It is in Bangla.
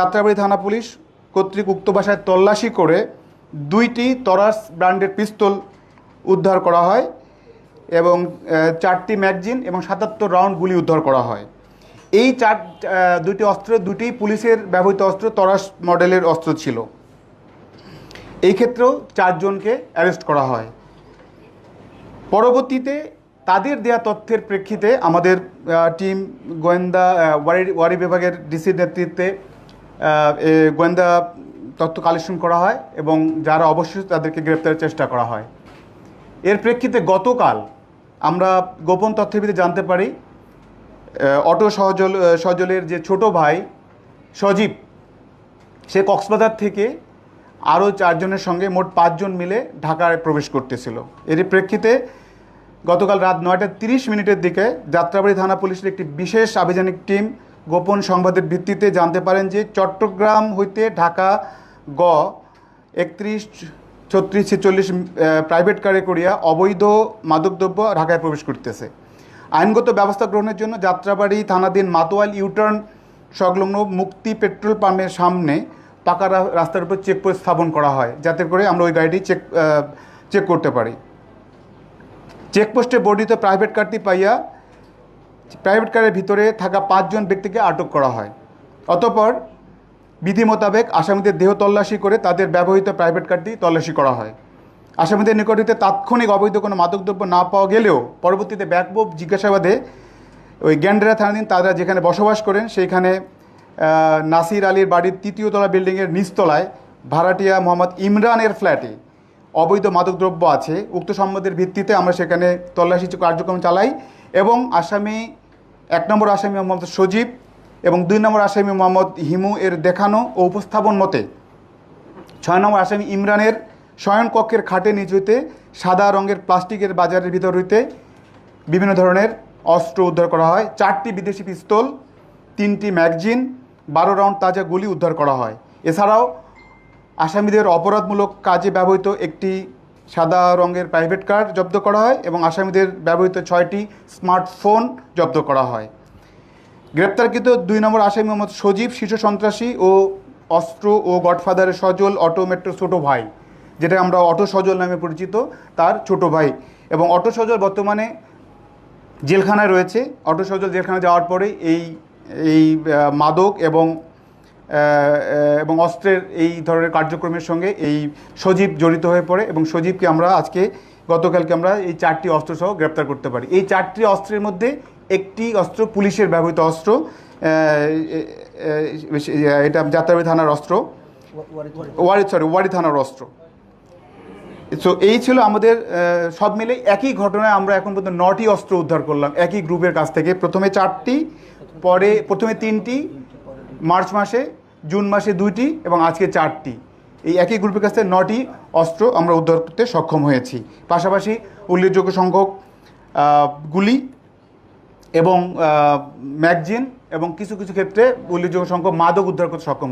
যাত্রাবাড়ী থানা পুলিশ কর্তৃক উক্ত বাসায় তল্লাশি করে 2টি তরাস ব্র্যান্ডের পিস্তল উদ্ধার করা হয় এবং 4টি ম্যাগাজিন এবং 77 রাউন্ড গুলি উদ্ধার করা হয়। এই 2টি অস্ত্র 2টি পুলিশের ব্যবহৃত অস্ত্র তরাস মডেলের অস্ত্র ছিল। এই ক্ষেত্রেও 4 জনকে অ্যারেস্ট করা হয়। পরবর্তীতে তাদের দেয়া তথ্যের প্রেক্ষিতে আমাদের টিম গোয়েন্দা ওয়ারি বিভাগের ডিসির নেতৃত্বে গোয়েন্দা তথ্য কালেকশন করা হয় এবং যারা অবশ্যই তাদেরকে গ্রেপ্তারের চেষ্টা করা হয়। এর প্রেক্ষিতে গতকাল আমরা গোপন তথ্যের ভিত্তিতে জানতে পারি অটো সজলের যে ছোট ভাই সজীব, সে কক্সবাজার থেকে আরও 4 জনের সঙ্গে মোট 5 জন মিলে ঢাকায় প্রবেশ করতেছিল। এর প্রেক্ষিতে গতকাল রাত 9:30 দিকে যাত্রাবাড়ী থানা পুলিশের একটি বিশেষ আভিযানিক টিম গোপন সংবাদের ভিত্তিতে জানতে পারেন যে চট্টগ্রাম হইতে ঢাকা 31-36-46 প্রাইভেট কারে করিয়া অবৈধ মাদকদ্রব্য ঢাকায় প্রবেশ করতেছে। আইনগত ব্যবস্থা গ্রহণের জন্য যাত্রাবাড়ী থানাধীন মাতোয়াল ইউটার্ন সংলগ্ন মুক্তি পেট্রোল পাম্পের সামনে পাকা রাস্তার উপর চেকপোস্ট স্থাপন করা হয়, যাতে করে আমরা ওই গাড়িটি চেক করতে পারি। চেকপোস্টে বর্ধিত প্রাইভেট কারটি পাইয়া প্রাইভেট কারের ভিতরে থাকা 5 জন ব্যক্তিকে আটক করা হয়। অতঃপর বিধি মোতাবেক আসামিদের দেহ তল্লাশি করে তাদের ব্যবহৃত প্রাইভেট কারটি তল্লাশি করা হয়। আসামিদের নিকট হতে তাৎক্ষণিক অবৈধ কোনো মাদকদ্রব্য না পাওয়া গেলেও পরবর্তীতে ব্যাপক জিজ্ঞাসাবাদে ওই গ্যান্ডেরা থানাধীন তারা যেখানে বসবাস করেন সেইখানে নাসির আলীর বাড়ির 3য় তলা বিল্ডিংয়ের নিচতলায় ভাড়াটিয়া মোহাম্মদ ইমরানের ফ্ল্যাটে অবৈধ মাদকদ্রব্য আছে। উক্ত সম্বাদের ভিত্তিতে আমরা সেখানে তল্লাশি কার্যক্রম চালাই এবং 1 নম্বর আসামি মোহাম্মদ সজীব এবং 2 নম্বর আসামি মোহাম্মদ হিমু এর দেখানো ও উপস্থাপন মতে 6 নম্বর আসামি ইমরানের শয়নকক্ষের খাটে নিচ হইতে সাদা রঙের প্লাস্টিকের বাজারের ভিতর হইতে বিভিন্ন ধরনের অস্ত্র উদ্ধার করা হয়। 4টি বিদেশি পিস্তল, 3টি ম্যাগাজিন, 12 রাউন্ড তাজা গুলি উদ্ধার করা হয়। এছাড়াও আসামিদের অপরাধমূলক কাজে ব্যবহৃত একটি সাদা রঙের প্রাইভেট কার জব্দ করা হয় এবং আসামিদের ব্যবহৃত 6টি স্মার্টফোন জব্দ করা হয়। গ্রেপ্তারকৃত 2 নম্বর আসামি মোহাম্মদ সজীব শীর্ষ সন্ত্রাসী ও অস্ত্র ও গডফাদারের সজল অটো মেট্রো ছোটো ভাই, যেটা আমরা অটো সজল নামে পরিচিত, তার ছোট ভাই। এবং অটো সজল বর্তমানে জেলখানায় রয়েছে। অটো সজল জেলখানায় যাওয়ার পরে এই মাদক এবং অস্ত্রের এই ধরনের কার্যক্রমের সঙ্গে এই সজীব জড়িত হয়ে পড়ে এবং সজীবকে আমরা গতকালকে আমরা এই 4টি অস্ত্র সহ গ্রেপ্তার করতে পারি। এই 4টি অস্ত্রের মধ্যে একটি অস্ত্র পুলিশের ব্যবহৃত অস্ত্র, এটা যাত্রাবাড়ী থানার অস্ত্র, ওয়ারি থানার অস্ত্র। সো এই ছিল আমাদের সব মিলে একই ঘটনায় আমরা এখন পর্যন্ত 9টি অস্ত্র উদ্ধার করলাম একই গ্রুপের কাছ থেকে। প্রথমে 4টি, প্রথমে 3টি, মার্চ মাসে, জুন মাসে 2টি এবং আজকে 4টি। এই একই গ্রুপের কাছ থেকে 9টি অস্ত্র আমরা উদ্ধার করতে সক্ষম হয়েছি। পাশাপাশি উল্লেখযোগ্য সংখ্যক গুলি এবং ম্যাগাজিন এবং কিছু ক্ষেত্রে উল্লেখযোগ্য সংখ্যক মাদক উদ্ধার করতে সক্ষম হয়েছি।